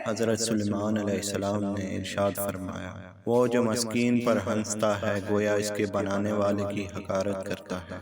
حضرت سلیمان علیہ السلام نے ارشاد فرمایا، وہ جو مسکین پر ہنستا ہے گویا اس کے بنانے والے کی حقارت کرتا ہے۔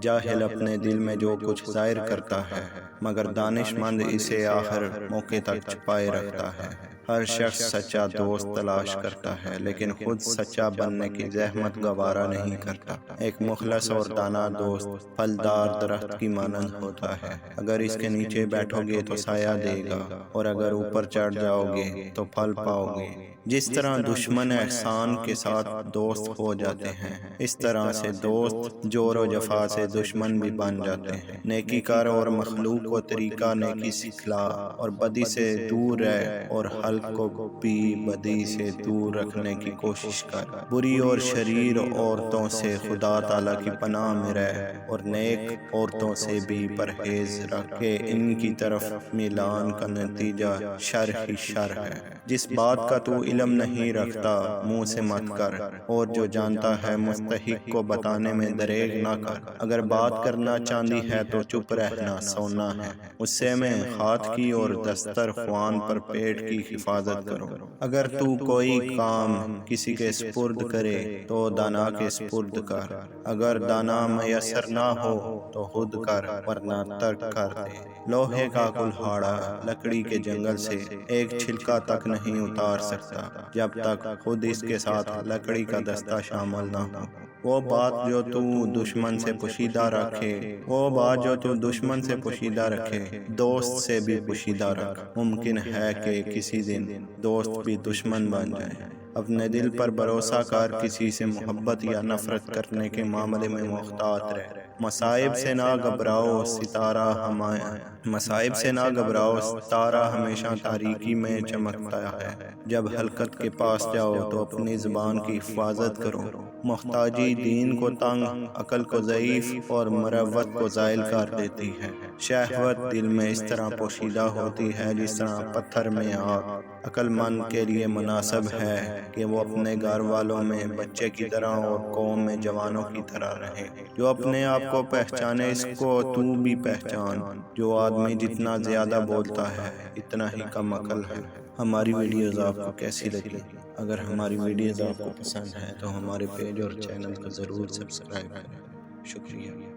جاہل اپنے دل میں جو کچھ ظاہر کرتا ہے مگر دانش مند اسے آخر موقع تک چھپائے رکھتا ہے۔ ہر شخص سچا دوست تلاش کرتا ہے لیکن خود سچا بننے کی زحمت گوارا نہیں کرتا۔ ایک مخلص اور دانا دوست پھلدار درخت کی مانند ہوتا ہے، اگر اس کے نیچے بیٹھو گے تو سایہ دے گا اور اگر اوپر چڑھ جاؤ گے تو پھل پاؤ گے۔ جس طرح دشمن احسان کے ساتھ دوست ہو جاتے ہیں، اس طرح سے دوست جور و جفا سے دشمن بھی بن جاتے ہیں۔ نیکی کر اور مخلوق کو طریقہ نیکی سکھلا اور بدی سے دور رہ اور حلق کو بھی بدی سے دور رکھنے کی کوشش کر۔ بری اور شریر عورتوں سے خدا تعالیٰ کی پناہ میں رہ اور نیک عورتوں سے بھی پرہیز رکھ کہ ان کی طرف میلان کا نتیجہ شر ہی شر ہے۔ جس بات کا تو علم نہیں رکھتا منہ سے مت کر، اور جو جانتا ہے مستحق کو بتانے میں دریغ نہ کر۔ اگر بات کرنا چاندی ہے تو چپ رہنا سونا ہے۔ غصے میں ہاتھ کی اور دسترخوان پر پیٹ کی حفاظت کرو۔ اگر تو کوئی کام کسی کے سپرد کرے تو دانا کے سپرد کر۔ اگر دانا میسر نہ ہو تو خود کر ورنہ ترک کر دے۔ لوہے کا کلہاڑا لکڑی کے جنگل سے ایک چھلکا تک نہیں اتار سکتا جب تک خود اس کے ساتھ لکڑی کا دستہ شامل نہ ہو۔ وہ بات جو تو دشمن سے پوشیدہ رکھے دوست سے بھی پوشیدہ رکھ۔ ممکن ہے کہ کسی دن دوست بھی دشمن بن جائے۔ اپنے دل پر بھروسہ کر، کسی سے محبت یا نفرت کرنے کے معاملے میں محتاط رہ۔ مصائب سے نہ گھبراؤ، ستارہ ہمیشہ تاریکی میں چمکتا ہے۔ جب حقیقت کے پاس جاؤ تو اپنی زبان کی حفاظت کرو۔ محتاجی دین کو تنگ، عقل کو ضعیف اور مروت کو زائل کر دیتی ہے۔ شہوت دل میں اس طرح پوشیدہ ہوتی ہے جس طرح پتھر میں آگ۔ عقل مند کے لیے مناسب ہے کہ وہ اپنے گھر والوں میں بچے کی طرح اور قوم میں جوانوں کی طرح رہے۔ جو اپنے آپ کو پہچانے اس کو تو بھی پہچان۔ جو آدمی جتنا زیادہ بولتا ہے اتنا ہی کم عقل ہے۔ ہماری ویڈیوز آپ کو کیسی لگی؟ اگر ہماری ویڈیوز آپ کو پسند ہیں تو ہمارے پیج اور چینل کو ضرور سبسکرائب کریں۔ شکریہ۔